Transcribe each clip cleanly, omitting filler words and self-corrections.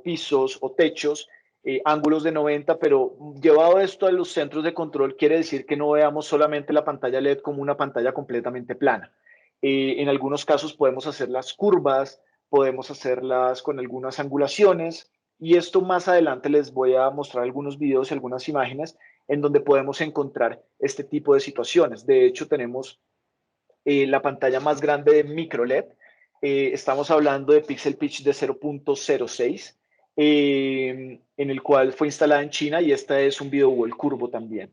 pisos o techos, ángulos de 90, pero llevado esto a los centros de control quiere decir que no veamos solamente la pantalla LED como una pantalla completamente plana. En algunos casos podemos hacer las curvas, podemos hacerlas con algunas angulaciones, y esto más adelante les voy a mostrar algunos videos y algunas imágenes en donde podemos encontrar este tipo de situaciones. De hecho, tenemos la pantalla más grande de micro LED. Estamos hablando de pixel pitch de 0.06, en el cual fue instalada en China, y esta es un video wall curvo también.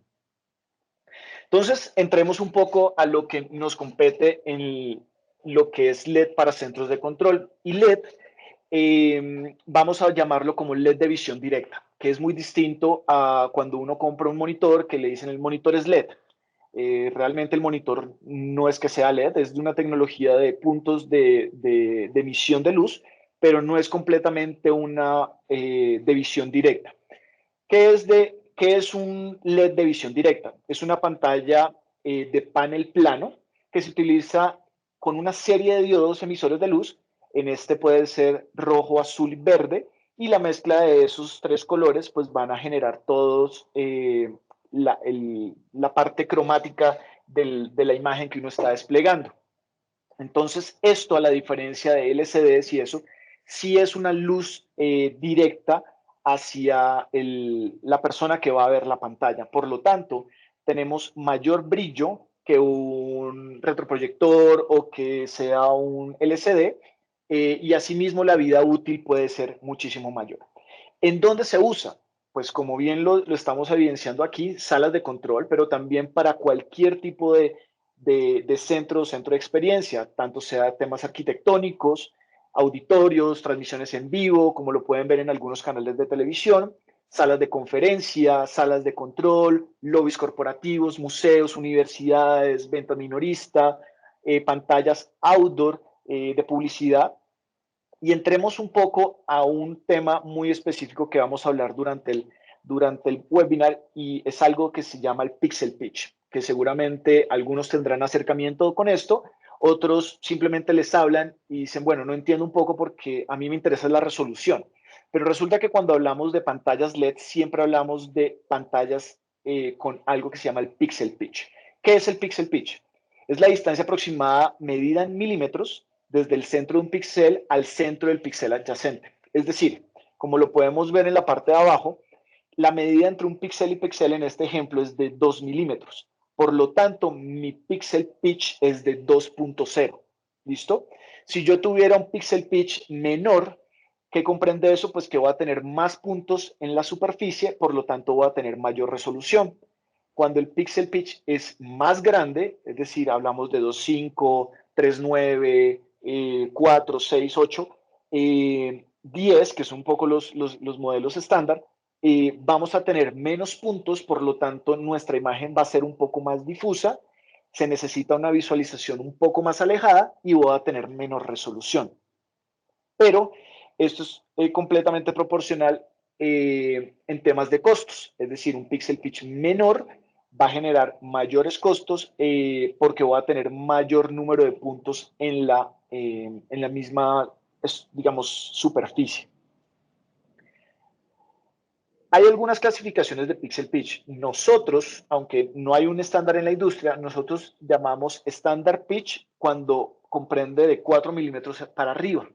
Entonces, entremos un poco a lo que nos compete en lo que es LED para centros de control. Y LED, vamos a llamarlo como LED de visión directa, que es muy distinto a cuando uno compra un monitor que le dicen el monitor es LED. Realmente el monitor no es que sea LED, es de una tecnología de puntos de emisión de luz, pero no es completamente una de visión directa. ¿Qué es un LED de visión directa? Es una pantalla de panel plano que se utiliza con una serie de diodos emisores de luz. En este puede ser rojo, azul y verde, y la mezcla de esos tres colores pues van a generar todos la parte cromática de la imagen que uno está desplegando. Entonces, esto, a la diferencia de LCDs y eso, sí es una luz directa hacia la persona que va a ver la pantalla. Por lo tanto, tenemos mayor brillo que un retroproyector o que sea un LCD, y asimismo la vida útil puede ser muchísimo mayor. ¿En dónde se usa? Pues como bien lo estamos evidenciando aquí, salas de control, pero también para cualquier tipo de centro de experiencia, tanto sea temas arquitectónicos, auditorios, transmisiones en vivo, como lo pueden ver en algunos canales de televisión, salas de conferencia, salas de control, lobbies corporativos, museos, universidades, venta minorista, pantallas outdoor de publicidad. Y entremos un poco a un tema muy específico que vamos a hablar durante el webinar, y es algo que se llama el pixel pitch, que seguramente algunos tendrán acercamiento con esto, otros simplemente les hablan y dicen, bueno, no entiendo un poco porque a mí me interesa la resolución. Pero resulta que cuando hablamos de pantallas LED siempre hablamos de pantallas con algo que se llama el pixel pitch. ¿Qué es el pixel pitch? Es la distancia aproximada medida en milímetros desde el centro de un píxel al centro del píxel adyacente. Es decir, como lo podemos ver en la parte de abajo, la medida entre un píxel y píxel en este ejemplo es de 2 milímetros. Por lo tanto, mi píxel pitch es de 2.0. ¿Listo? Si yo tuviera un píxel pitch menor, ¿qué comprende eso? Pues que voy a tener más puntos en la superficie, por lo tanto voy a tener mayor resolución. Cuando el pixel pitch es más grande, es decir, hablamos de 2.5, 3.9, 4, 6, 8, 10, que son un poco los modelos estándar, vamos a tener menos puntos, por lo tanto nuestra imagen va a ser un poco más difusa, se necesita una visualización un poco más alejada y voy a tener menos resolución. Pero esto es completamente proporcional en temas de costos, es decir, un pixel pitch menor va a generar mayores costos porque voy a tener mayor número de puntos en la misma, digamos, superficie. Hay algunas clasificaciones de pixel pitch. Nosotros, aunque no hay un estándar en la industria, nosotros llamamos estándar pitch cuando comprende de 4 milímetros para arriba.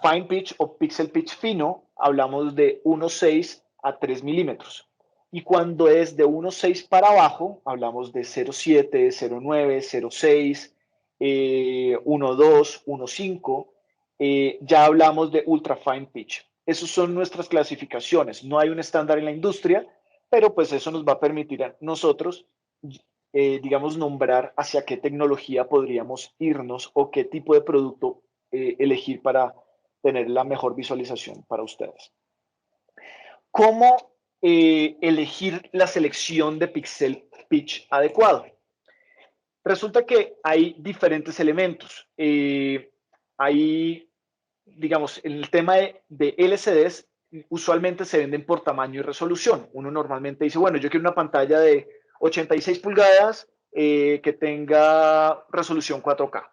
Fine pitch o pixel pitch fino, hablamos de 1.6 a 3 milímetros. Y cuando es de 1.6 para abajo, hablamos de 0.7, 0.9, 0.6, 1.2, 1.5. Ya hablamos de ultra fine pitch. Esas son nuestras clasificaciones. No hay un estándar en la industria, pero pues eso nos va a permitir a nosotros, digamos, nombrar hacia qué tecnología podríamos irnos o qué tipo de producto elegir para tener la mejor visualización para ustedes. ¿Cómo elegir la selección de pixel pitch adecuado? Resulta que hay diferentes elementos. Hay, digamos, en el tema de LCDs, usualmente se venden por tamaño y resolución. Uno normalmente dice, bueno, yo quiero una pantalla de 86 pulgadas que tenga resolución 4K.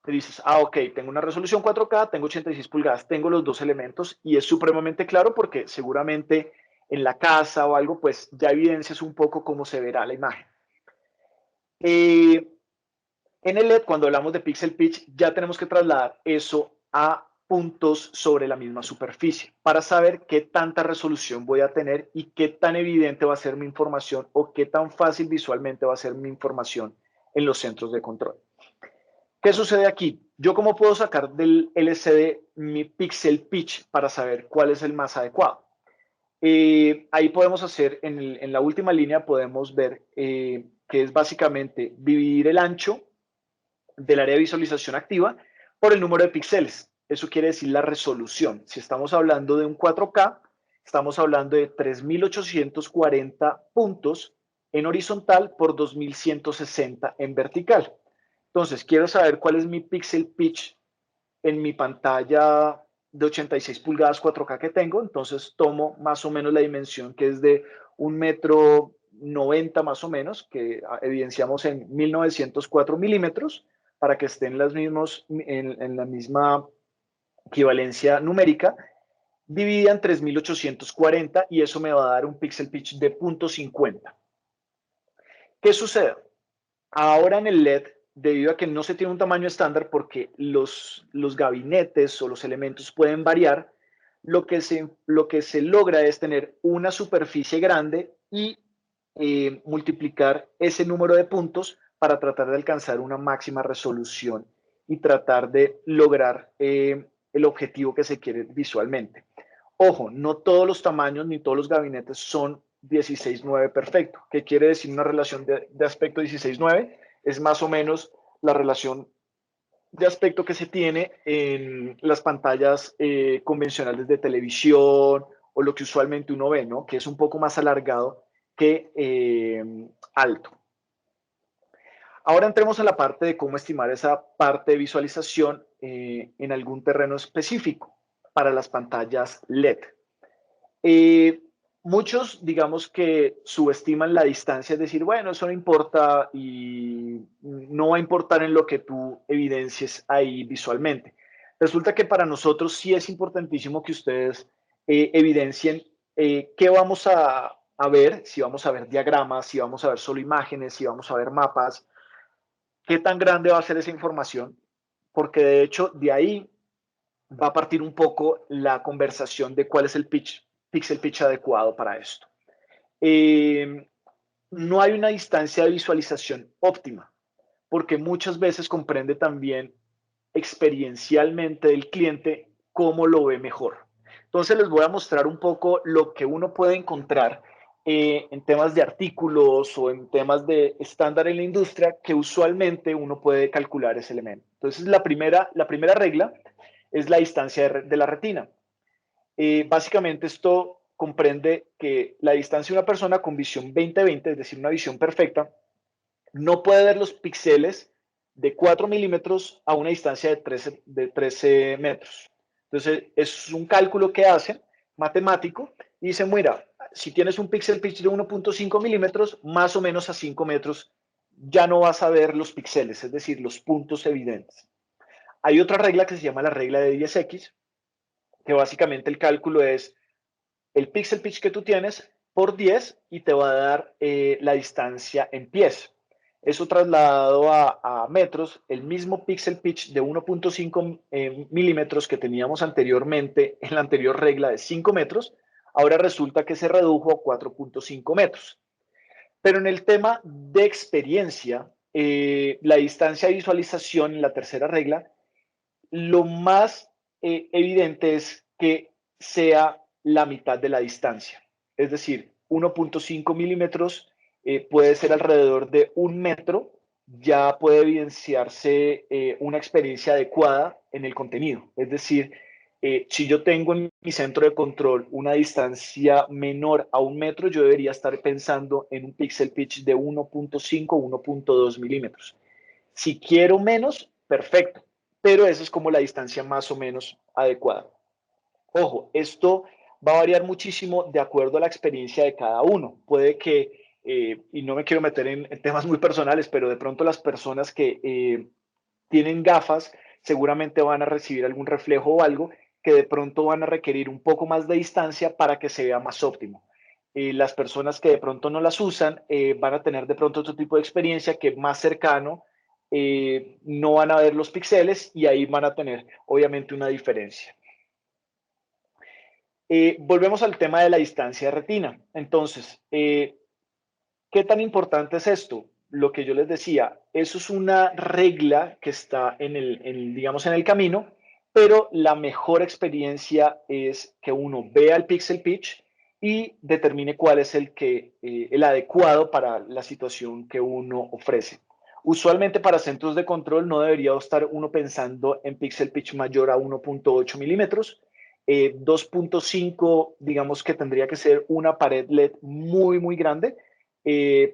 te dices, ok, tengo una resolución 4K, tengo 86 pulgadas, tengo los dos elementos y es supremamente claro porque seguramente en la casa o algo, pues ya evidencias un poco cómo se verá la imagen. En el LED, cuando hablamos de pixel pitch, ya tenemos que trasladar eso a puntos sobre la misma superficie para saber qué tanta resolución voy a tener y qué tan evidente va a ser mi información o qué tan fácil visualmente va a ser mi información en los centros de control. ¿Qué sucede aquí? Yo cómo puedo sacar del LCD mi pixel pitch para saber cuál es el más adecuado. Ahí podemos hacer, en la última línea podemos ver que es básicamente dividir el ancho del área de visualización activa por el número de píxeles. Eso quiere decir la resolución. Si estamos hablando de un 4K, estamos hablando de 3840 puntos en horizontal por 2160 en vertical. Entonces, quiero saber cuál es mi pixel pitch en mi pantalla de 86 pulgadas 4K que tengo. Entonces, tomo más o menos la dimensión que es de 1,90 m más o menos, que evidenciamos en 1904 milímetros, para que estén en la misma equivalencia numérica, dividida en 3840 y eso me va a dar un pixel pitch de 0,50. ¿Qué sucede? Ahora en el LED, debido a que no se tiene un tamaño estándar porque los gabinetes o los elementos pueden variar, lo que se logra es tener una superficie grande y multiplicar ese número de puntos para tratar de alcanzar una máxima resolución y tratar de lograr el objetivo que se quiere visualmente. Ojo, no todos los tamaños ni todos los gabinetes son 16:9 perfecto. ¿Qué quiere decir una relación de aspecto 16:9? Es más o menos la relación de aspecto que se tiene en las pantallas convencionales de televisión o lo que usualmente uno ve, ¿no? Que es un poco más alargado que alto. Ahora entremos en la parte de cómo estimar esa parte de visualización en algún terreno específico para las pantallas LED. Eh, Muchos, digamos que subestiman la distancia, es decir, bueno, eso no importa y no va a importar en lo que tú evidencies ahí visualmente. Resulta que para nosotros sí es importantísimo que ustedes evidencien qué vamos a ver, si vamos a ver diagramas, si vamos a ver solo imágenes, si vamos a ver mapas, qué tan grande va a ser esa información, porque de hecho de ahí va a partir un poco la conversación de cuál es el pixel pitch adecuado para esto. Eh, no hay una distancia de visualización óptima, porque muchas veces comprende también experiencialmente del cliente cómo lo ve mejor. Entonces les voy a mostrar un poco lo que uno puede encontrar en temas de artículos o en temas de estándar en la industria que usualmente uno puede calcular ese elemento. Entonces la primera regla es la distancia de la retina. Básicamente esto comprende que la distancia de una persona con visión 20/20, es decir, una visión perfecta, no puede ver los píxeles de 4 milímetros a una distancia de 13 metros. Entonces, es un cálculo que hacen matemático y dicen, mira, si tienes un píxel pitch de 1,5 milímetros, más o menos a 5 metros, ya no vas a ver los píxeles, es decir, los puntos evidentes. Hay otra regla que se llama la regla de 10X, que básicamente el cálculo es el pixel pitch que tú tienes por 10 y te va a dar la distancia en pies. Eso trasladado a metros, el mismo pixel pitch de 1,5 milímetros que teníamos anteriormente en la anterior regla de 5 metros, ahora resulta que se redujo a 4,5 metros. Pero en el tema de experiencia, la distancia de visualización en la tercera regla, lo más evidente es que sea la mitad de la distancia. Es decir, 1,5 milímetros puede ser alrededor de 1 metro, ya puede evidenciarse una experiencia adecuada en el contenido. Es decir, si yo tengo en mi centro de control una distancia menor a 1 metro, yo debería estar pensando en un pixel pitch de 1,5 o 1,2 milímetros. Si quiero menos, perfecto, pero esa es como la distancia más o menos adecuada. Ojo, esto va a variar muchísimo de acuerdo a la experiencia de cada uno. Puede que, y no me quiero meter en temas muy personales, pero de pronto las personas que tienen gafas, seguramente van a recibir algún reflejo o algo que de pronto van a requerir un poco más de distancia para que se vea más óptimo. Las personas que de pronto no las usan van a tener de pronto otro tipo de experiencia que más cercano no van a ver los píxeles y ahí van a tener obviamente una diferencia. Volvemos al tema de la distancia de retina. Entonces, ¿qué tan importante es esto? Lo que yo les decía, eso es una regla que está digamos, en el camino, pero la mejor experiencia es que uno vea el pixel pitch y determine cuál es el adecuado para la situación que uno ofrece. Usualmente para centros de control no debería estar uno pensando en pixel pitch mayor a 1.8 milímetros. 2.5, digamos que tendría que ser una pared LED muy, muy grande,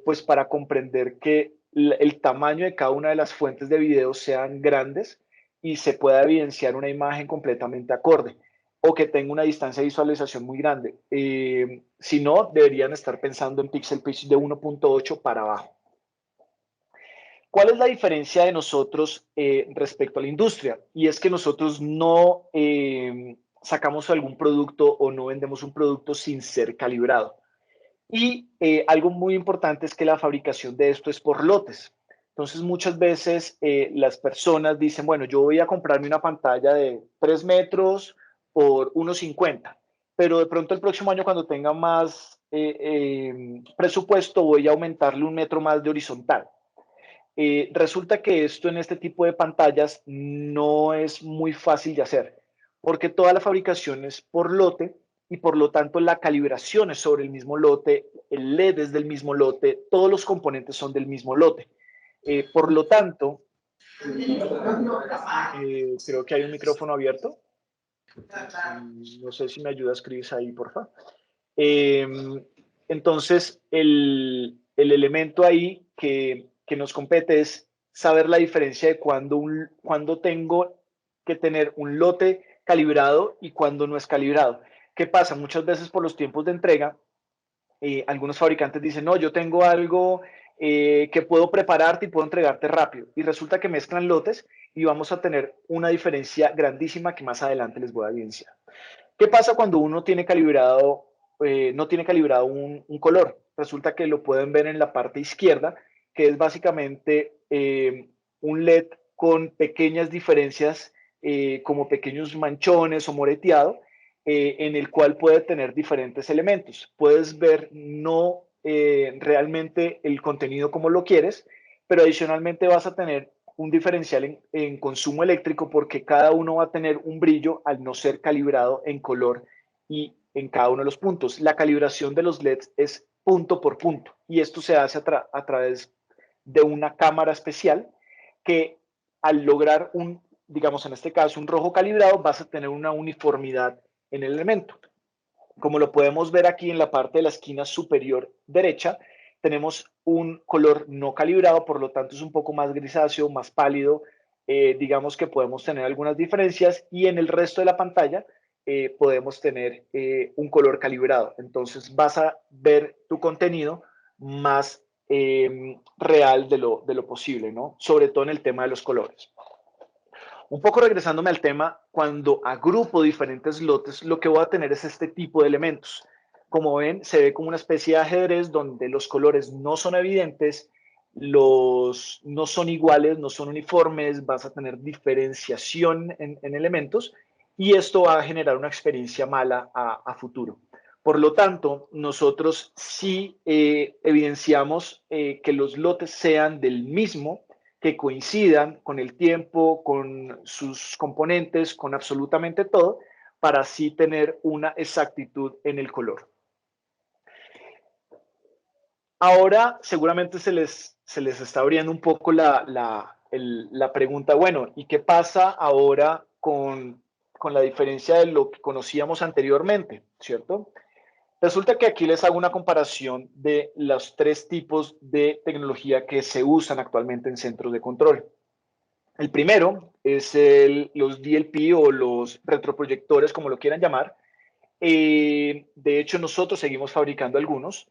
pues para comprender que el tamaño de cada una de las fuentes de video sean grandes y se pueda evidenciar una imagen completamente acorde o que tenga una distancia de visualización muy grande. Si no, deberían estar pensando en pixel pitch de 1.8 para abajo. ¿Cuál es la diferencia de nosotros respecto a la industria? Y es que nosotros no sacamos algún producto o no vendemos un producto sin ser calibrado. Y algo muy importante es que la fabricación de esto es por lotes. Entonces, muchas veces las personas dicen, bueno, yo voy a comprarme una pantalla de 3 metros por 1,50, pero de pronto el próximo año cuando tenga más presupuesto voy a aumentarle 1 metro más de horizontal. Resulta que esto en este tipo de pantallas no es muy fácil de hacer, porque toda la fabricación es por lote y por lo tanto la calibración es sobre el mismo lote, el LED es del mismo lote, todos los componentes son del mismo lote. Por lo tanto, creo que hay un micrófono abierto. No sé si me ayudas, Cris, ahí, por favor. Entonces, el elemento ahí que nos compete es saber la diferencia de cuando tengo que tener un lote calibrado y cuando no es calibrado. ¿Qué pasa? Muchas veces por los tiempos de entrega, algunos fabricantes dicen, no, yo tengo algo que puedo prepararte y puedo entregarte rápido. Y resulta que mezclan lotes y vamos a tener una diferencia grandísima que más adelante les voy a evidenciar. ¿Qué pasa cuando uno tiene calibrado, no tiene calibrado un color? Resulta que lo pueden ver en la parte izquierda, que es básicamente un LED con pequeñas diferencias, como pequeños manchones o moreteado, en el cual puede tener diferentes elementos. Puedes ver no realmente el contenido como lo quieres, pero adicionalmente vas a tener un diferencial en consumo eléctrico porque cada uno va a tener un brillo al no ser calibrado en color y en cada uno de los puntos. La calibración de los LEDs es punto por punto y esto se hace a través de una cámara especial que al lograr digamos en este caso, un rojo calibrado, vas a tener una uniformidad en el elemento. Como lo podemos ver aquí en la parte de la esquina superior derecha, tenemos un color no calibrado, por lo tanto es un poco más grisáceo, más pálido. Digamos que podemos tener algunas diferencias y en el resto de la pantalla podemos tener un color calibrado. Entonces vas a ver tu contenido más real de lo posible, ¿no? Sobre todo en el tema de los colores. Un poco regresándome al tema, cuando agrupo diferentes lotes, lo que voy a tener es este tipo de elementos. Como ven, se ve como una especie de ajedrez donde los colores no son evidentes, no son iguales, no son uniformes, vas a tener diferenciación en elementos y esto va a generar una experiencia mala a futuro. Por lo tanto, nosotros sí evidenciamos que los lotes sean del mismo, que coincidan con el tiempo, con sus componentes, con absolutamente todo, para así tener una exactitud en el color. Ahora seguramente se les está abriendo un poco la pregunta, bueno, ¿y qué pasa ahora con la diferencia de lo que conocíamos anteriormente, ¿cierto? Resulta que aquí les hago una comparación de los 3 tipos de tecnología que se usan actualmente en centros de control. El primero es los DLP o los retroproyectores, como lo quieran llamar. De hecho, nosotros seguimos fabricando algunos,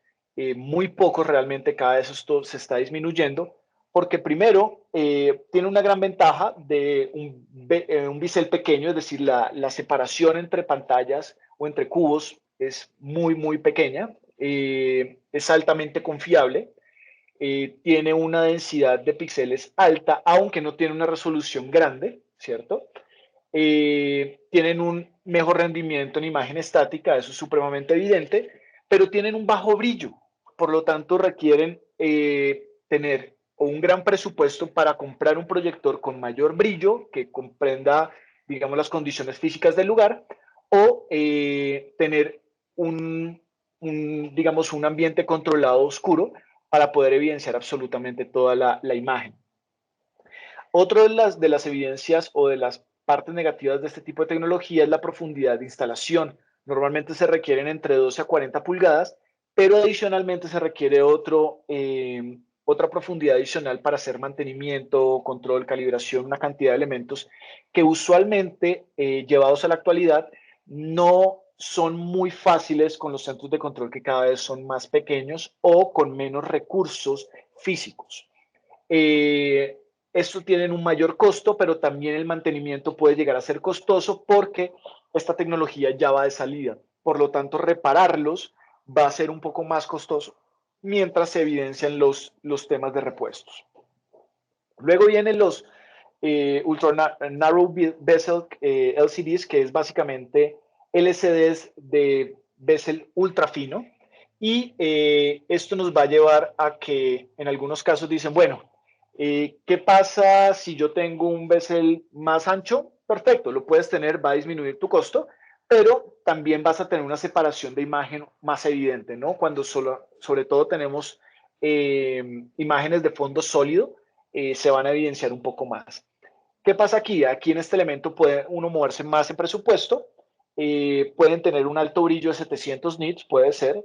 muy pocos realmente, cada vez esto se está disminuyendo, porque primero tiene una gran ventaja de un bisel pequeño, es decir, la separación entre pantallas o entre cubos es muy, muy pequeña, es altamente confiable, tiene una densidad de píxeles alta, aunque no tiene una resolución grande, ¿cierto? Tienen un mejor rendimiento en imagen estática, eso es supremamente evidente, pero tienen un bajo brillo, por lo tanto requieren tener un gran presupuesto para comprar un proyector con mayor brillo, que comprenda, digamos, las condiciones físicas del lugar, o tener digamos, un ambiente controlado oscuro para poder evidenciar absolutamente toda la imagen. Otra de las evidencias o de las partes negativas de este tipo de tecnología es la profundidad de instalación. Normalmente se requieren entre 12 a 40 pulgadas, pero adicionalmente se requiere otra profundidad adicional para hacer mantenimiento, control, calibración, una cantidad de elementos que usualmente, llevados a la actualidad, no son muy fáciles con los centros de control que cada vez son más pequeños o con menos recursos físicos. Eh, Estos tienen un mayor costo, pero también el mantenimiento puede llegar a ser costoso porque esta tecnología ya va de salida. Por lo tanto, repararlos va a ser un poco más costoso mientras se evidencian los temas de repuestos. Luego vienen los Ultra Narrow Bezel LCDs, que es básicamente LCDs de bezel ultra fino. Y esto nos va a llevar a que en algunos casos dicen, bueno, ¿qué pasa si yo tengo un bezel más ancho? Perfecto, lo puedes tener, va a disminuir tu costo, pero también vas a tener una separación de imagen más evidente, ¿no? Cuando sobre todo tenemos imágenes de fondo sólido, se van a evidenciar un poco más. ¿Qué pasa aquí? Aquí en este elemento puede uno moverse más en presupuesto, pueden tener un alto brillo de 700 nits, puede ser,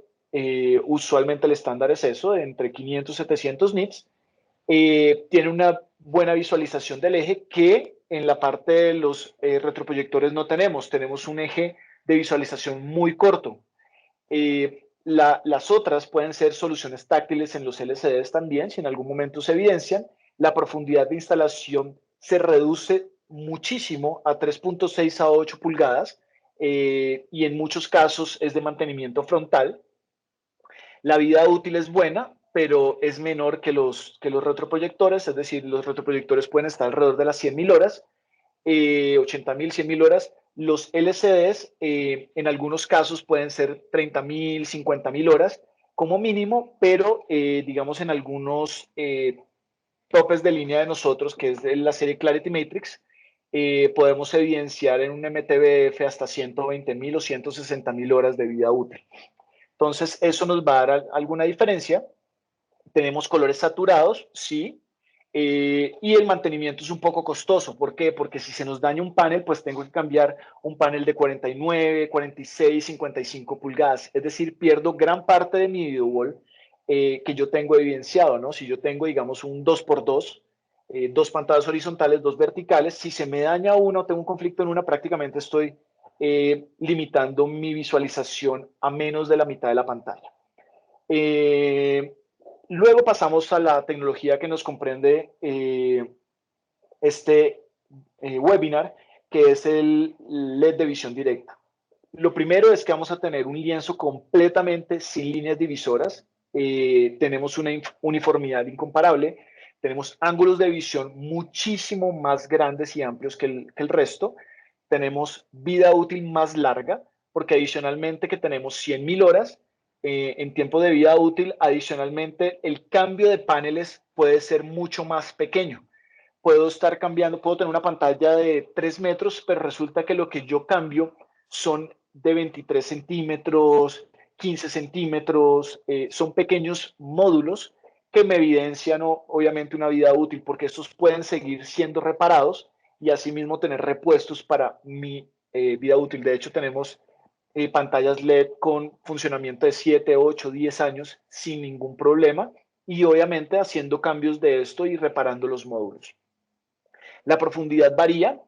usualmente el estándar es eso, de entre 500 y 700 nits, tiene una buena visualización del eje que en la parte de los retroproyectores no tenemos un eje de visualización muy corto. Las otras pueden ser soluciones táctiles en los LCDs también, si en algún momento se evidencian. La profundidad de instalación se reduce muchísimo a 3.6 a 8 pulgadas y en muchos casos es de mantenimiento frontal. La vida útil es buena, pero es menor que los retroproyectores, es decir, los retroproyectores pueden estar alrededor de las 100.000 horas, 80.000, 100.000 horas. Los LCDs en algunos casos pueden ser 30.000, 50.000 horas como mínimo, pero digamos en algunos topes de línea de nosotros, que es de la serie Clarity Matrix, podemos evidenciar en un MTBF hasta 120.000 o 160.000 horas de vida útil. Entonces, eso nos va a dar alguna diferencia. Tenemos colores saturados, sí, y el mantenimiento es un poco costoso. ¿Por qué? Porque si se nos daña un panel, pues tengo que cambiar un panel de 49, 46, 55 pulgadas. Es decir, pierdo gran parte de mi video wall que yo tengo evidenciado, ¿no? Si yo tengo, digamos, un 2x2, dos pantallas horizontales, dos verticales, si se me daña una o tengo un conflicto en una, prácticamente estoy limitando mi visualización a menos de la mitad de la pantalla. Luego pasamos a la tecnología que nos comprende este webinar, que es el LED de visión directa. Lo primero es que vamos a tener un lienzo completamente sin líneas divisoras. Tenemos una uniformidad incomparable. Tenemos ángulos de visión muchísimo más grandes y amplios que el resto. Tenemos vida útil más larga, porque adicionalmente que tenemos 100.000 horas en tiempo de vida útil, adicionalmente el cambio de paneles puede ser mucho más pequeño. Puedo estar cambiando, puedo tener una pantalla de 3 metros, pero resulta que lo que yo cambio son de 23 centímetros, 15 centímetros, son pequeños módulos que me evidencian obviamente una vida útil, porque estos pueden seguir siendo reparados y asimismo tener repuestos para mi vida útil. De hecho, tenemos pantallas LED con funcionamiento de 7, 8, 10 años sin ningún problema y obviamente haciendo cambios de esto y reparando los módulos. La profundidad varía,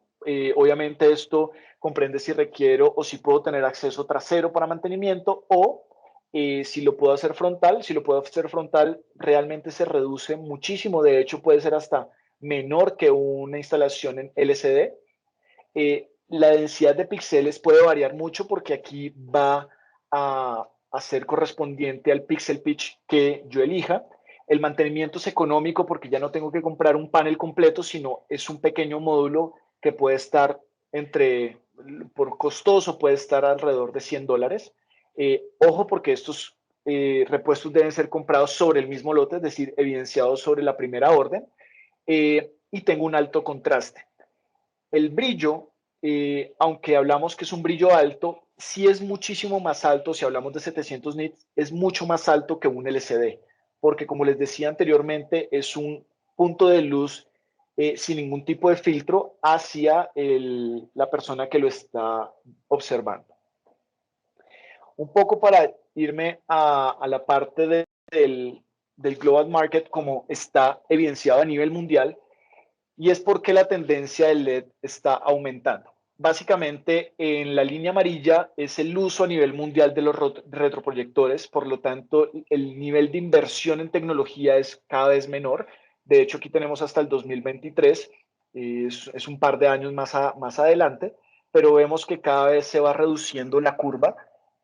obviamente esto comprende si requiero o si puedo tener acceso trasero para mantenimiento o si lo puedo hacer frontal. Si lo puedo hacer frontal, realmente se reduce muchísimo. De hecho, puede ser hasta menor que una instalación en LCD. La densidad de píxeles puede variar mucho porque aquí va a ser correspondiente al pixel pitch que yo elija. El mantenimiento es económico porque ya no tengo que comprar un panel completo, sino es un pequeño módulo que puede estar por costoso, puede estar alrededor de $100. Ojo, porque estos repuestos deben ser comprados sobre el mismo lote, es decir, evidenciados sobre la primera orden, y tengo un alto contraste. El brillo, aunque hablamos que es un brillo alto, sí es muchísimo más alto. Si hablamos de 700 nits, es mucho más alto que un LCD, porque como les decía anteriormente, es un punto de luz sin ningún tipo de filtro hacia la persona que lo está observando. Un poco para irme a la parte del global market, como está evidenciado a nivel mundial, y es porque la tendencia del LED está aumentando. Básicamente, en la línea amarilla es el uso a nivel mundial de los retroproyectores, por lo tanto, el nivel de inversión en tecnología es cada vez menor. De hecho, aquí tenemos hasta el 2023, es un par de años más adelante, pero vemos que cada vez se va reduciendo la curva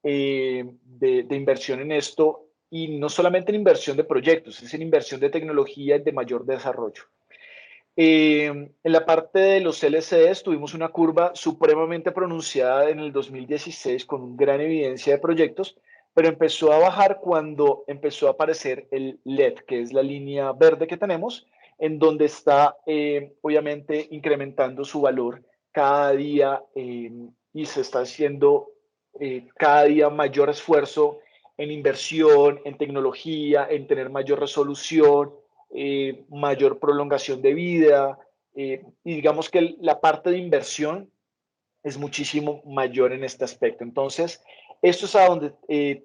de inversión en esto, y no solamente en inversión de proyectos, es en inversión de tecnología y de mayor desarrollo. En la parte de los LCDs tuvimos una curva supremamente pronunciada en el 2016 con una gran evidencia de proyectos, pero empezó a bajar cuando empezó a aparecer el LED, que es la línea verde que tenemos, en donde está obviamente incrementando su valor cada día, y se está haciendo cada día mayor esfuerzo en inversión, en tecnología, en tener mayor resolución, mayor prolongación de vida, y digamos que la parte de inversión es muchísimo mayor en este aspecto. Entonces, esto es a donde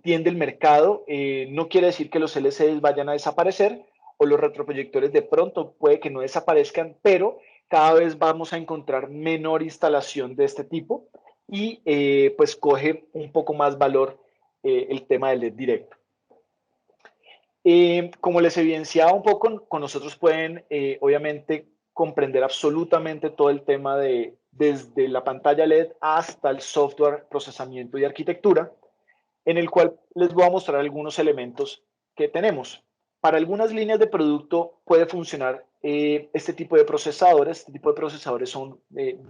tiende el mercado. No quiere decir que los LCDs vayan a desaparecer o los retroproyectores de pronto puede que no desaparezcan, pero cada vez vamos a encontrar menor instalación de este tipo y pues coge un poco más valor el tema del LED directo. Como les evidenciaba un poco, con nosotros pueden obviamente comprender absolutamente todo el tema desde la pantalla LED hasta el software, procesamiento y arquitectura, en el cual les voy a mostrar algunos elementos que tenemos. Para algunas líneas de producto puede funcionar este tipo de procesadores. Este tipo de procesadores son,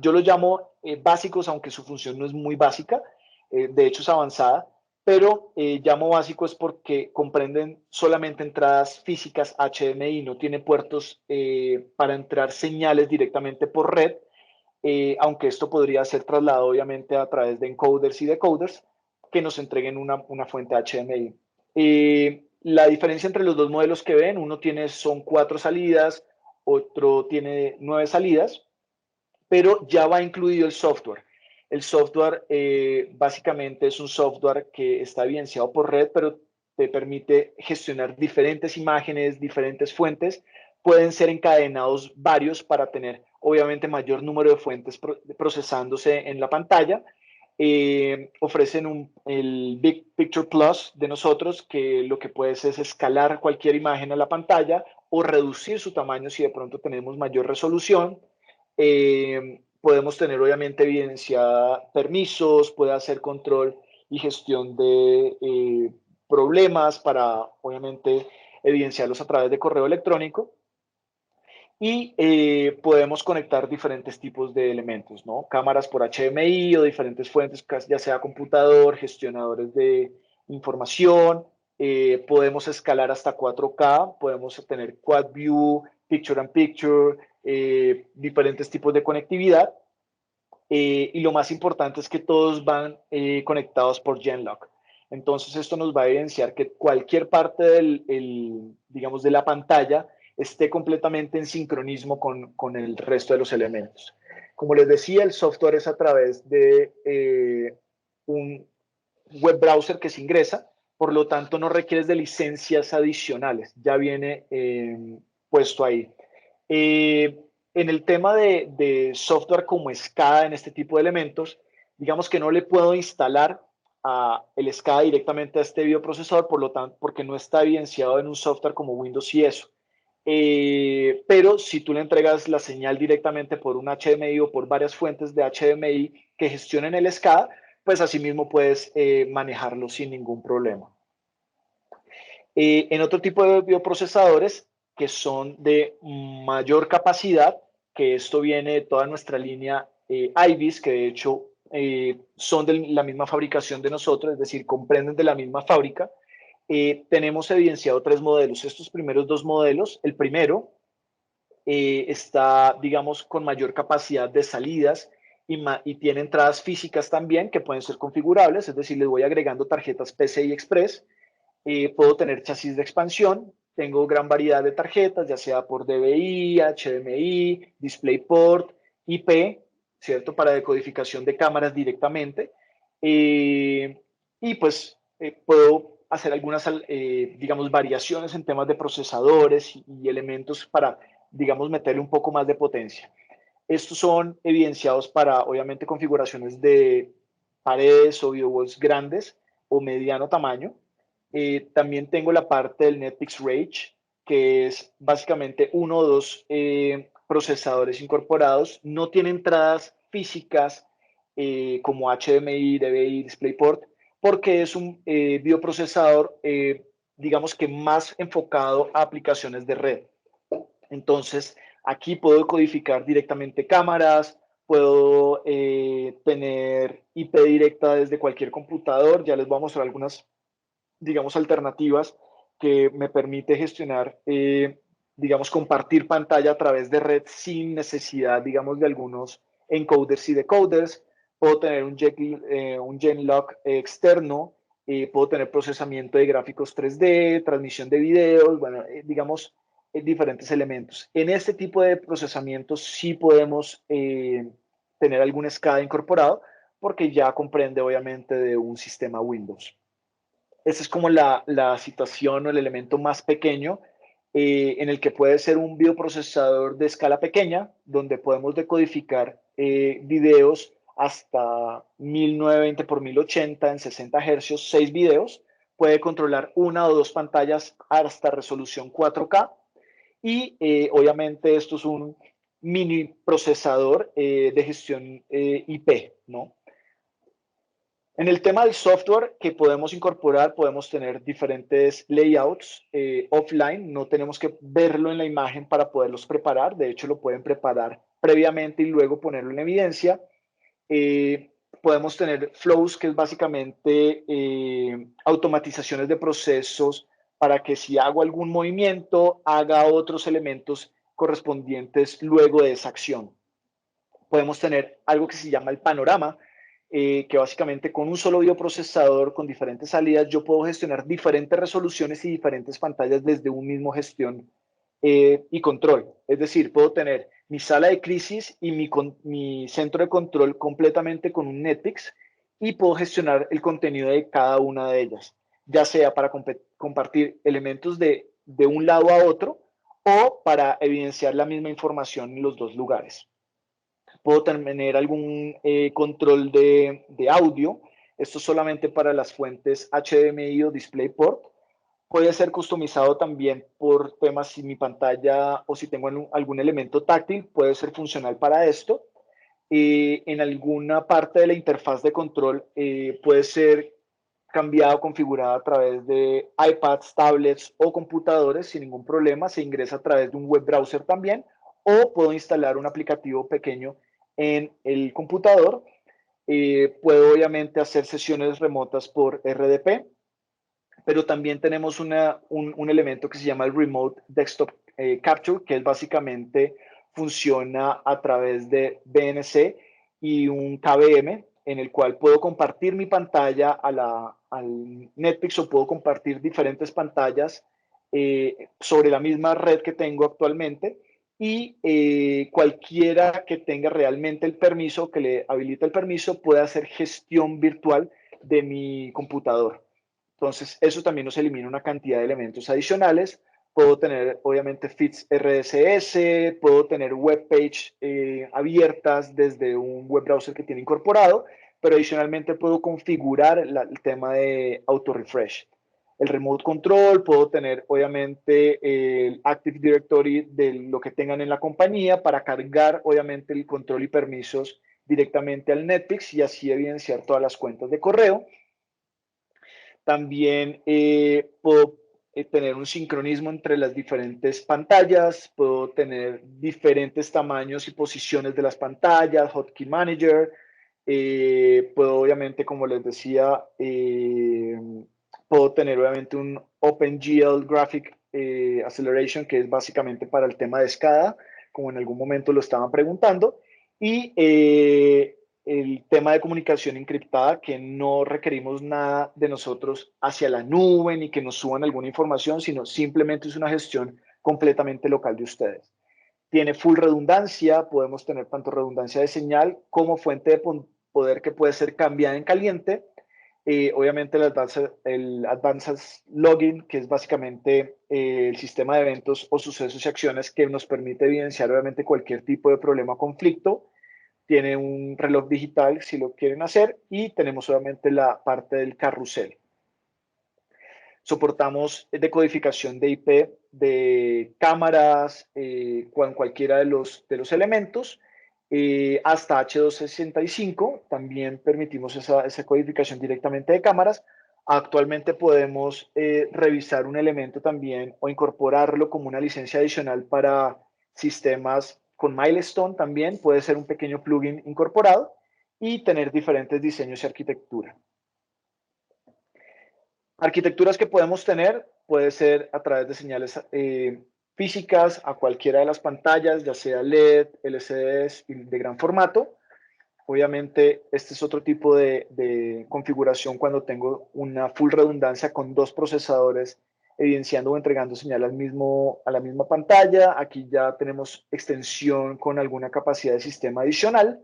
yo los llamo básicos, aunque su función no es muy básica, de hecho es avanzada, pero llamo básicos porque comprenden solamente entradas físicas HDMI, no tiene puertos para entrar señales directamente por red, aunque esto podría ser trasladado obviamente a través de encoders y decoders que nos entreguen una fuente HDMI. La diferencia entre los dos modelos que ven, uno son 4 salidas, otro tiene 9 salidas, pero ya va incluido el software. El software básicamente es un software que está evidenciado por red, pero te permite gestionar diferentes imágenes, diferentes fuentes. Pueden ser encadenados varios para tener, obviamente, mayor número de fuentes procesándose en la pantalla. Ofrecen el Big Picture Plus de nosotros, que lo que puedes es escalar cualquier imagen a la pantalla o reducir su tamaño si de pronto tenemos mayor resolución. Podemos tener obviamente evidenciada permisos, puede hacer control y gestión de problemas para obviamente evidenciarlos a través de correo electrónico, y podemos conectar diferentes tipos de elementos, ¿no? Cámaras por HDMI o diferentes fuentes, ya sea computador, gestionadores de información. Podemos escalar hasta 4K, podemos tener Quad View, Picture and Picture, diferentes tipos de conectividad. Y lo más importante es que todos van conectados por Genlock. Entonces esto nos va a evidenciar que cualquier parte digamos, de la pantalla esté completamente en sincronismo con el resto de los elementos. Como les decía, el software es a través de un web browser que se ingresa, por lo tanto no requieres de licencias adicionales, ya viene puesto ahí. En el tema de software como SCADA en este tipo de elementos, digamos que no le puedo instalar el SCADA directamente a este bioprocesador, por lo tanto, porque no está evidenciado en un software como Windows y eso. Pero si tú le entregas la señal directamente por un HDMI o por varias fuentes de HDMI que gestionen el SCADA, pues asimismo puedes manejarlo sin ningún problema. En otro tipo de bioprocesadores que son de mayor capacidad, que esto viene de toda nuestra línea IBIS, que de hecho son de la misma fabricación de nosotros, es decir, comprenden de la misma fábrica. Tenemos evidenciado 3 modelos. Estos primeros 2 modelos, el primero está, digamos, con mayor capacidad de salidas y tiene entradas físicas también que pueden ser configurables, es decir, les voy agregando tarjetas PCI Express. Puedo tener chasis de expansión, tengo gran variedad de tarjetas, ya sea por DVI, HDMI, DisplayPort, IP, ¿cierto? Para decodificación de cámaras directamente. Y pues puedo hacer algunas, digamos, variaciones en temas de procesadores y elementos para, digamos, meterle un poco más de potencia. Estos son evidenciados para, obviamente, configuraciones de paredes o videowalls grandes o mediano tamaño. También tengo la parte del Netflix Rage, que es básicamente uno o dos procesadores incorporados. No tiene entradas físicas como HDMI, DVI, DisplayPort, porque es un bioprocesador, digamos que más enfocado a aplicaciones de red. Entonces, aquí puedo codificar directamente cámaras, puedo tener IP directa desde cualquier computador. Ya les voy a mostrar algunas, digamos, alternativas que me permite gestionar, digamos, compartir pantalla a través de red sin necesidad, digamos, de algunos encoders y decoders. Puedo tener un Genlock externo, puedo tener procesamiento de gráficos 3D, transmisión de videos, bueno, digamos, diferentes elementos. En este tipo de procesamientos sí podemos tener algún SCADA incorporado porque ya comprende obviamente de un sistema Windows. Esa es como la situación o el elemento más pequeño en el que puede ser un bioprocesador de escala pequeña, donde podemos decodificar videos hasta 1920 por 1080 en 60 Hz, 6 videos. Puede controlar una o dos pantallas hasta resolución 4K. Y obviamente esto es un mini procesador de gestión IP, ¿no? En el tema del software que podemos incorporar, podemos tener diferentes layouts offline, no tenemos que verlo en la imagen para poderlos preparar, de hecho lo pueden preparar previamente y luego ponerlo en evidencia. Podemos tener flows, que es básicamente automatizaciones de procesos para que si hago algún movimiento, haga otros elementos correspondientes luego de esa acción. Podemos tener algo que se llama el panorama, que básicamente con un solo bioprocesador, con diferentes salidas, yo puedo gestionar diferentes resoluciones y diferentes pantallas desde un mismo gestión y control. Es decir, puedo tener mi sala de crisis y mi centro de control completamente con un Netflix y puedo gestionar el contenido de cada una de ellas, ya sea para compartir elementos de un lado a otro o para evidenciar la misma información en los dos lugares. Puedo tener algún control de audio. Esto es solamente para las fuentes HDMI o DisplayPort. Puede ser customizado también por temas si mi pantalla o si tengo algún elemento táctil, puede ser funcional para esto. En alguna parte de la interfaz de control puede ser cambiado, configurado a través de iPads, tablets o computadores sin ningún problema. Se ingresa a través de un web browser también o puedo instalar un aplicativo pequeño en el computador. Puedo obviamente hacer sesiones remotas por RDP, pero también tenemos un elemento que se llama el Remote Desktop Capture, que es básicamente funciona a través de BNC y un KVM, en el cual puedo compartir mi pantalla al Netflix o puedo compartir diferentes pantallas sobre la misma red que tengo actualmente y cualquiera que tenga realmente el permiso, que le habilite el permiso, puede hacer gestión virtual de mi computador. Entonces, eso también nos elimina una cantidad de elementos adicionales. Puedo tener, obviamente, feeds RSS, puedo tener web page abiertas desde un web browser que tiene incorporado, pero adicionalmente puedo configurar el tema de auto refresh. El remote control, puedo tener obviamente el Active Directory de lo que tengan en la compañía para cargar obviamente el control y permisos directamente al Netpeak y así evidenciar todas las cuentas de correo. También puedo tener un sincronismo entre las diferentes pantallas, puedo tener diferentes tamaños y posiciones de las pantallas, Hotkey Manager, puedo obviamente, como les decía, puedo tener obviamente un OpenGL Graphic Acceleration, que es básicamente para el tema de SCADA, como en algún momento lo estaban preguntando, y el tema de comunicación encriptada, que no requerimos nada de nosotros hacia la nube ni que nos suban alguna información, sino simplemente es una gestión completamente local de ustedes. Tiene full redundancia, podemos tener tanto redundancia de señal como fuente de poder que puede ser cambiada en caliente. Obviamente el Advanced Login, que es básicamente el sistema de eventos o sucesos y acciones que nos permite evidenciar obviamente cualquier tipo de problema o conflicto. Tiene un reloj digital si lo quieren hacer y tenemos obviamente la parte del carrusel. Soportamos decodificación de IP de cámaras con cualquiera de los elementos, hasta H265. También permitimos esa codificación directamente de cámaras. Actualmente podemos revisar un elemento también o incorporarlo como una licencia adicional para sistemas con Milestone también. Puede ser un pequeño plugin incorporado y tener diferentes diseños y arquitectura. Arquitecturas que podemos tener puede ser a través de señales físicas a cualquiera de las pantallas, ya sea LED, LCDs de gran formato. Obviamente, este es otro tipo de configuración cuando tengo una full redundancia con dos procesadores evidenciando o entregando señal a la misma pantalla. Aquí ya tenemos extensión con alguna capacidad de sistema adicional.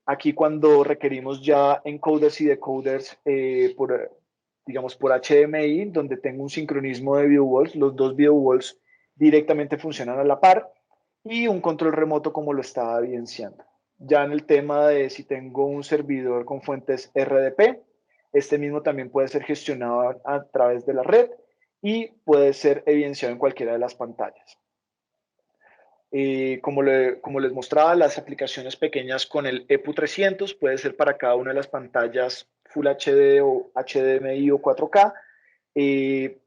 Aquí cuando requerimos ya encoders y decoders digamos, por HDMI, donde tengo un sincronismo de video walls, los dos video walls directamente funcionan a la par, y un control remoto como lo estaba evidenciando. Ya en el tema de si tengo un servidor con fuentes RDP, este mismo también puede ser gestionado a través de la red y puede ser evidenciado en cualquiera de las pantallas. Como les mostraba, las aplicaciones pequeñas con el EPU 300 puede ser para cada una de las pantallas Full HD o HDMI o 4K,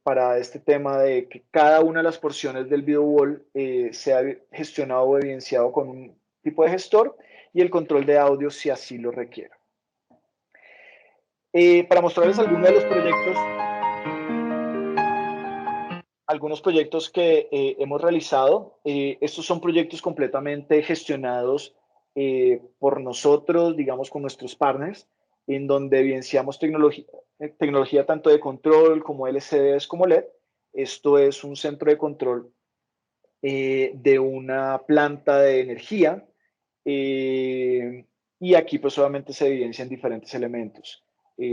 para este tema de que cada una de las porciones del video wall sea gestionado o evidenciado con un tipo de gestor y el control de audio si así lo requiere. Para mostrarles algunos proyectos que hemos realizado. Estos son proyectos completamente gestionados por nosotros, digamos, con nuestros partners, en donde evidenciamos tecnología tanto de control como LCDs como LED. Esto es un centro de control de una planta de energía, y aquí pues solamente se evidencian diferentes elementos.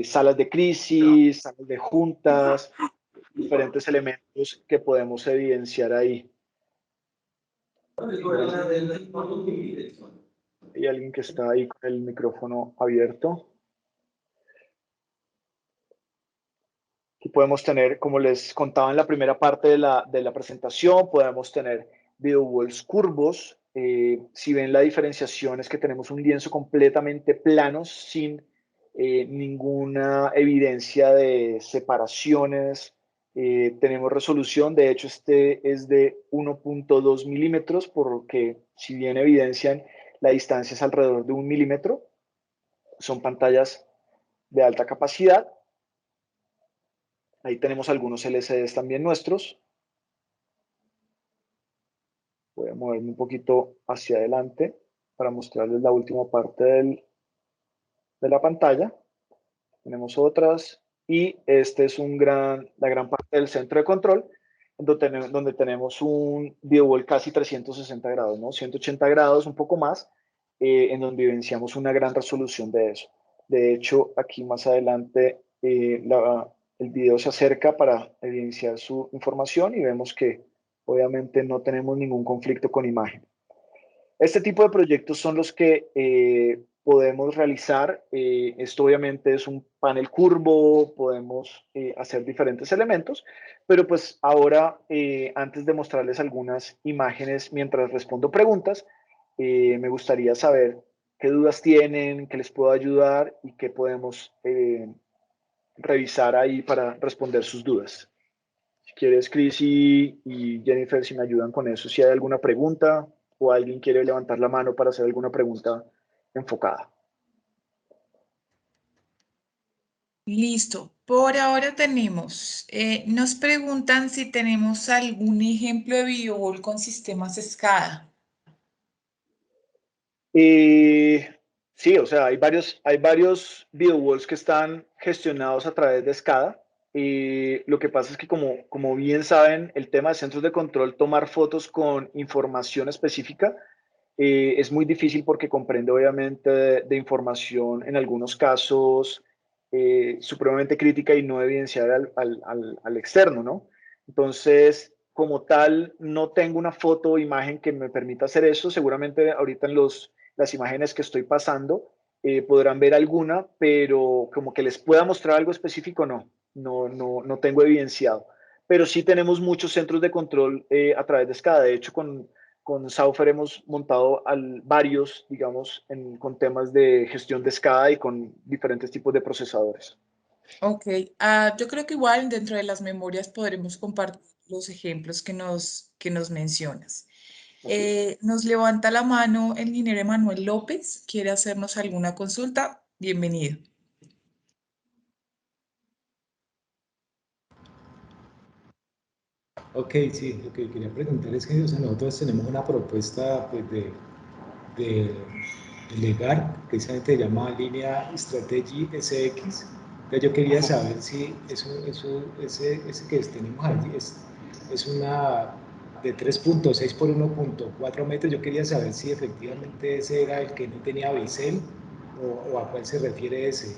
Salas de crisis, salas de juntas, diferentes elementos que podemos evidenciar ahí. Hay alguien que está ahí con el micrófono abierto. Aquí podemos tener, como les contaba en la primera parte de la presentación, podemos tener video walls curvos. Si ven la diferenciación es que tenemos un lienzo completamente plano sin ninguna evidencia de separaciones. Tenemos resolución, de hecho este es de 1.2 milímetros, porque si bien evidencian la distancia es alrededor de 1 milímetro. Son pantallas de alta capacidad. Ahí tenemos algunos LCDs también nuestros. Voy a moverme un poquito hacia adelante para mostrarles la última parte de la pantalla. Tenemos otras y este es la gran parte del centro de control, donde tenemos un video wall casi 360 grados, ¿no? 180 grados, un poco más, en donde evidenciamos una gran resolución de eso. De hecho, aquí más adelante el video se acerca para evidenciar su información y vemos que obviamente no tenemos ningún conflicto con imagen. Este tipo de proyectos son los que podemos realizar. Esto obviamente es un panel curvo, podemos hacer diferentes elementos, pero pues ahora, antes de mostrarles algunas imágenes mientras respondo preguntas, me gustaría saber qué dudas tienen, qué les puedo ayudar y qué podemos revisar ahí para responder sus dudas. Si quieres, Chris y Jennifer, si me ayudan con eso, si hay alguna pregunta o alguien quiere levantar la mano para hacer alguna pregunta enfocada. Listo. Por ahora tenemos, nos preguntan si tenemos algún ejemplo de videoball con sistemas SCADA. Sí, o sea, hay varios video walls que están gestionados a través de SCADA. Lo que pasa es que, como bien saben, el tema de centros de control, tomar fotos con información específica, es muy difícil porque comprende obviamente de información en algunos casos supremamente crítica y no evidenciar al externo, ¿no? Entonces, como tal, no tengo una foto o imagen que me permita hacer eso. Seguramente ahorita en las imágenes que estoy pasando podrán ver alguna, pero como que les pueda mostrar algo específico, no tengo evidenciado. Pero sí tenemos muchos centros de control a través de SCADA. De hecho, con Saufer hemos montado varios, digamos, con temas de gestión de SCADA y con diferentes tipos de procesadores. Ok, yo creo que igual dentro de las memorias podremos compartir los ejemplos que nos mencionas. Así es. Nos levanta la mano el ingeniero Emanuel López. ¿Quiere hacernos alguna consulta? Bienvenido. Ok, sí, lo que quería preguntar es que, o sea, nosotros tenemos una propuesta pues, de delegar, que precisamente se llama Línea Strategy SX. Entonces yo quería Ajá. saber si ese que tenemos allí es una de 3.6 por 1.4 metros. Yo quería saber si efectivamente ese era el que no tenía bisel o a cuál se refiere ese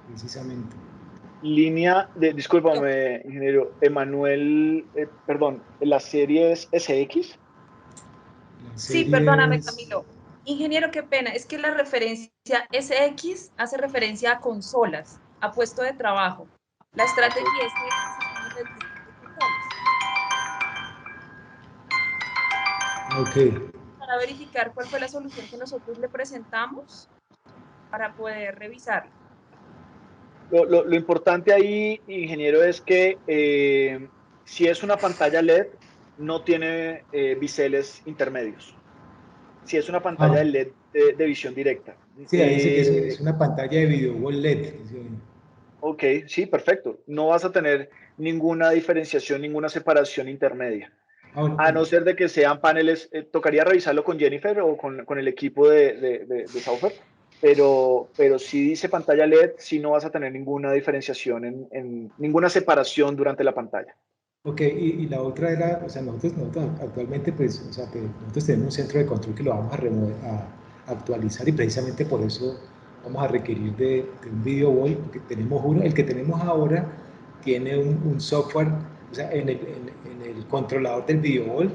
precisamente. Discúlpame, ingeniero, Emanuel, perdón, la serie es SX. La Sí, serie perdóname, es... Camilo. Ingeniero, qué pena. Es que la referencia SX hace referencia a consolas, a puesto de trabajo. La Ok. estrategia SX es una revisión de consolas. Ok, Para verificar cuál fue la solución que nosotros le presentamos para poder revisarla. Lo importante ahí, ingeniero, es que si es una pantalla LED, no tiene biseles intermedios. Si es una pantalla de ah, LED de visión directa. sí, ahí dice que es una pantalla de video LED. Sí. Ok, sí, perfecto. No vas a tener ninguna diferenciación, ninguna separación intermedia. Ah, bueno, A no ser de que sean paneles, tocaría revisarlo con Jennifer o con el equipo de Saufer, pero si dice pantalla LED, sí no vas a tener ninguna diferenciación ninguna separación durante la pantalla. ok, y la otra era, o sea, nosotros actualmente, pues, o sea, nosotros tenemos un centro de control que lo vamos a actualizar y precisamente por eso vamos a requerir de un video wall, porque tenemos uno, el que tenemos ahora tiene un software, o sea, en el controlador del video wall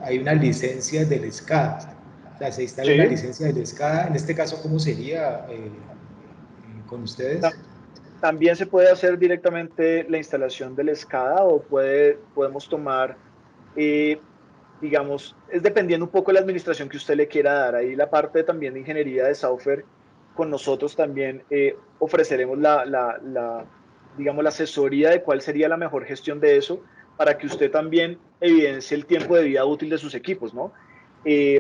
hay una licencia del SCADA, o sea, se instala una Sí, licencia del SCADA, en este caso, ¿cómo sería con ustedes? también se puede hacer directamente la instalación del SCADA o podemos tomar, eh, digamos, es dependiendo un poco de la administración que usted le quiera dar. Ahí la parte también de ingeniería de software, con nosotros también ofreceremos digamos, la asesoría de cuál sería la mejor gestión de eso para que usted también evidencie el tiempo de vida útil de sus equipos, ¿no?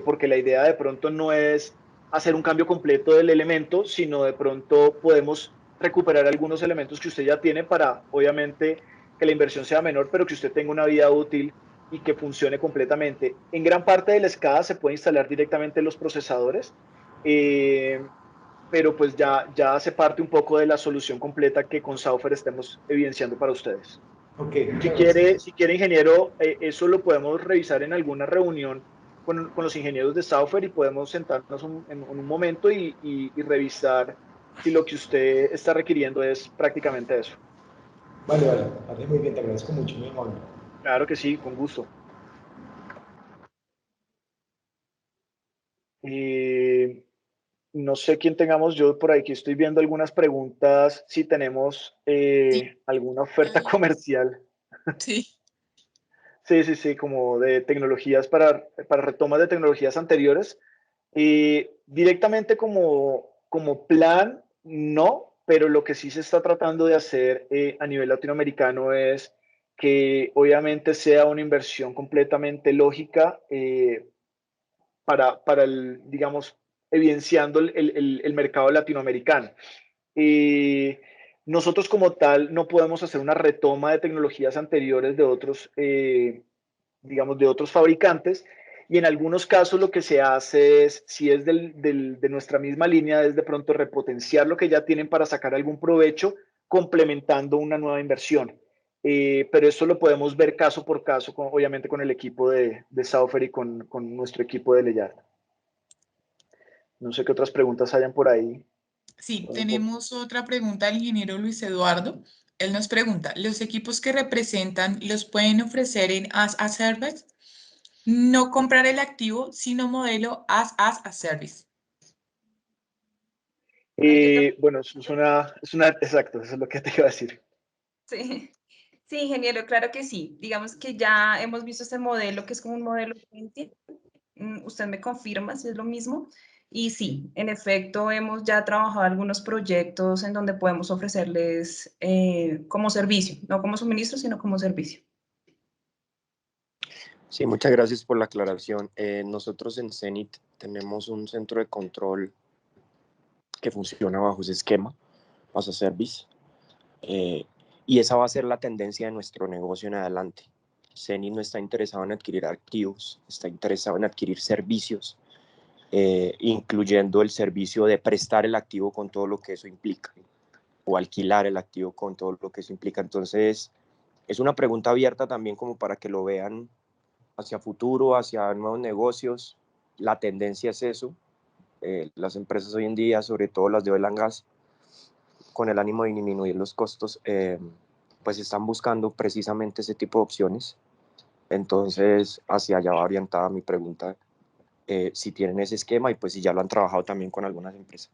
Porque la idea de pronto no es hacer un cambio completo del elemento, sino de pronto podemos recuperar algunos elementos que usted ya tiene para, obviamente, que la inversión sea menor, pero que usted tenga una vida útil y que funcione completamente. En gran parte de la escala se puede instalar directamente en los procesadores, pero pues ya hace parte un poco de la solución completa que con Saufer estemos evidenciando para ustedes. Ok, Si muchas quiere, gracias. si quiere ingeniero, eso lo podemos revisar en alguna reunión con los ingenieros de software y podemos sentarnos en un momento y revisar si lo que usted está requiriendo es prácticamente eso. Vale, vale, vale, muy bien, te agradezco mucho, muy amable. Claro que sí, con gusto. Eh, No sé quién tengamos, yo por aquí estoy viendo algunas preguntas, si tenemos Sí, alguna oferta ah, comercial. sí. Sí, sí, sí, como de tecnologías para retomas de tecnologías anteriores. Directamente como plan, no, pero lo que sí se está tratando de hacer a nivel latinoamericano es que obviamente sea una inversión completamente lógica para el, digamos, evidenciando el mercado latinoamericano. Eh, Nosotros como tal no podemos hacer una retoma de tecnologías anteriores de otros, digamos, de otros fabricantes. Y en algunos casos lo que se hace es, si es de nuestra misma línea, es de pronto repotenciar lo que ya tienen para sacar algún provecho, complementando una nueva inversión. Pero eso lo podemos ver caso por caso, obviamente con el equipo de Saufer y con nuestro equipo de Leyard. No sé qué otras preguntas hayan por ahí. Sí, tenemos otra pregunta del ingeniero Luis Eduardo. Él nos pregunta, ¿los equipos que representan los pueden ofrecer en as a service? No comprar el activo, sino modelo as a service. Ay, yo creo Bueno, exacto, eso es lo que te iba a decir. sí. Sí, ingeniero, claro que sí. Digamos que ya hemos visto este modelo que es como un modelo 20. Usted me confirma si es lo mismo. Y sí, en efecto, hemos ya trabajado algunos proyectos en donde podemos ofrecerles como servicio, no como suministro, sino como servicio. Sí, muchas gracias por la aclaración. Nosotros en Zenith tenemos un centro de control que funciona bajo ese esquema, as a service, y esa va a ser la tendencia de nuestro negocio en adelante. Zenith no está interesado en adquirir activos, está interesado en adquirir servicios, incluyendo el servicio de prestar el activo con todo lo que eso implica, o alquilar el activo con todo lo que eso implica. Entonces, es una pregunta abierta también como para que lo vean hacia futuro, hacia nuevos negocios. La tendencia es eso. Las empresas hoy en día, sobre todo las de oil and gas, con el ánimo de disminuir los costos, pues están buscando precisamente ese tipo de opciones. Entonces, hacia allá va orientada mi pregunta, si tienen ese esquema y pues si ya lo han trabajado también con algunas empresas.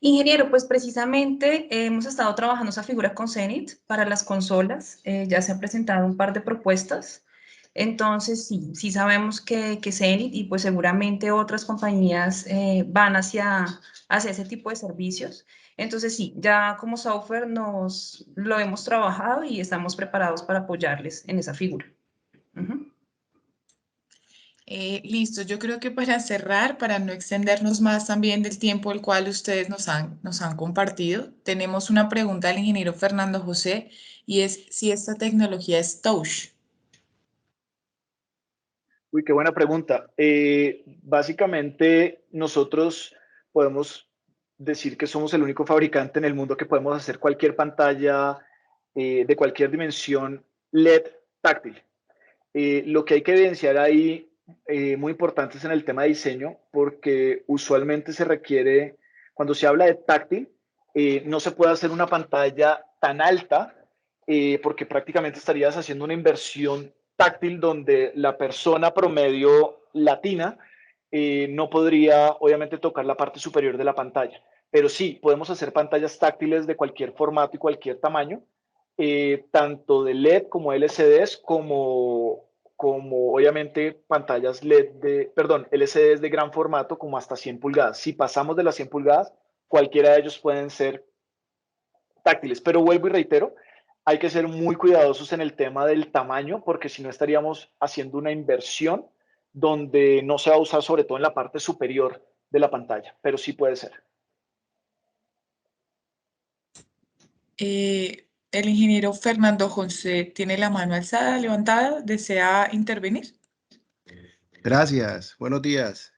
Ingeniero, pues precisamente hemos estado trabajando esa figura con Zenith para las consolas. Ya se han presentado un par de propuestas. Entonces, sí, sí sabemos que Zenith y pues seguramente otras compañías van hacia ese tipo de servicios. Entonces, sí, ya como software nos lo hemos trabajado y estamos preparados para apoyarles en esa figura. Ujú. Listo, yo creo que para cerrar, para no extendernos más también del tiempo el cual ustedes nos han compartido, tenemos una pregunta del ingeniero Fernando José y es si esta tecnología es touch. Uy, qué buena pregunta. Básicamente, nosotros podemos decir que somos el único fabricante en el mundo que podemos hacer cualquier pantalla de cualquier dimensión LED táctil. Lo que hay que evidenciar ahí, muy importante, es en el tema de diseño, porque usualmente se requiere, cuando se habla de táctil, no se puede hacer una pantalla tan alta, porque prácticamente estarías haciendo una inversión táctil donde la persona promedio latina no podría, obviamente, tocar la parte superior de la pantalla. Pero sí, podemos hacer pantallas táctiles de cualquier formato y cualquier tamaño, tanto de LED como LCDs, como obviamente pantallas LCDs de gran formato, como hasta 100 pulgadas. Si pasamos de las 100 pulgadas, cualquiera de ellos pueden ser táctiles. Pero vuelvo y reitero, hay que ser muy cuidadosos en el tema del tamaño, porque si no estaríamos haciendo una inversión donde no se va a usar sobre todo en la parte superior de la pantalla, pero sí puede ser. El ingeniero Fernando José tiene la mano alzada, levantada, ¿desea intervenir? Gracias, buenos días.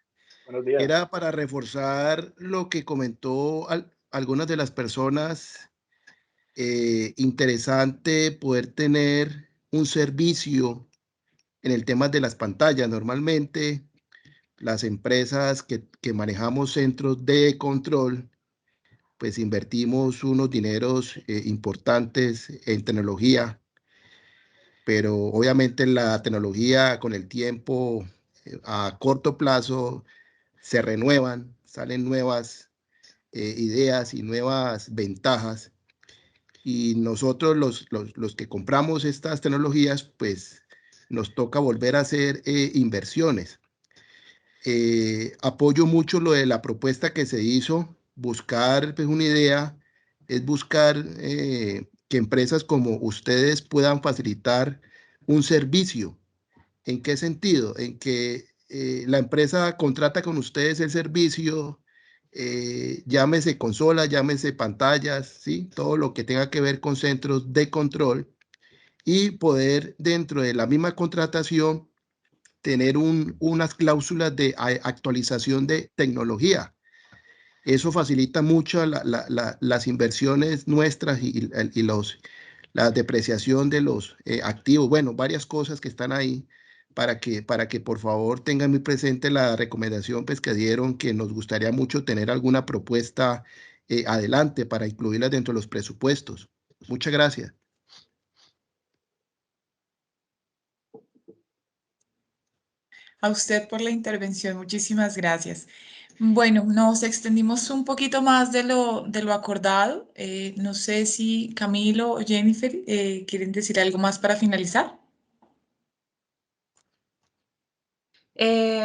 Buenos días. Era para reforzar lo que comentó algunas de las personas. Interesante poder tener un servicio en el tema de las pantallas. Normalmente, las empresas que manejamos centros de control, pues invertimos unos dineros importantes en tecnología, pero obviamente la tecnología con el tiempo a corto plazo se renuevan, salen nuevas ideas y nuevas ventajas. Y nosotros los que compramos estas tecnologías, pues nos toca volver a hacer inversiones. Apoyo mucho lo de la propuesta que se hizo, buscar pues, una idea, es buscar que empresas como ustedes puedan facilitar un servicio. ¿En qué sentido? En que la empresa contrata con ustedes el servicio, llámese consola, llámese pantallas, ¿sí? Todo lo que tenga que ver con centros de control y poder dentro de la misma contratación tener unas cláusulas de actualización de tecnología. Eso facilita mucho las inversiones nuestras y la depreciación de los activos. Bueno, varias cosas que están ahí para que por favor tengan muy presente la recomendación pues, que dieron, que nos gustaría mucho tener alguna propuesta adelante para incluirla dentro de los presupuestos. Muchas gracias. A usted por la intervención, muchísimas gracias. Bueno, nos extendimos un poquito más de lo acordado. No sé si Camilo o Jennifer quieren decir algo más para finalizar.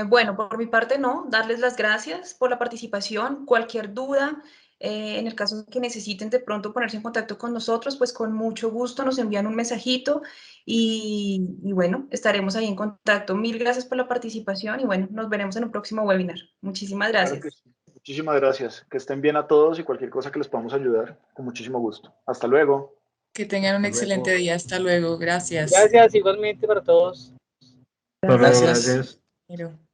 Bueno, por mi parte no, darles las gracias por la participación. Cualquier duda, en el caso que necesiten de pronto ponerse en contacto con nosotros, pues con mucho gusto nos envían un mensajito y bueno, estaremos ahí en contacto. Mil gracias por la participación y bueno, nos veremos en un próximo webinar. Muchísimas Claro gracias. que sí. Muchísimas gracias. Que estén bien a todos y cualquier cosa que les podamos ayudar, con muchísimo gusto. Hasta luego. Que tengan un excelente día. Hasta luego. Gracias. Gracias igualmente para todos. Gracias. Gracias. Pero...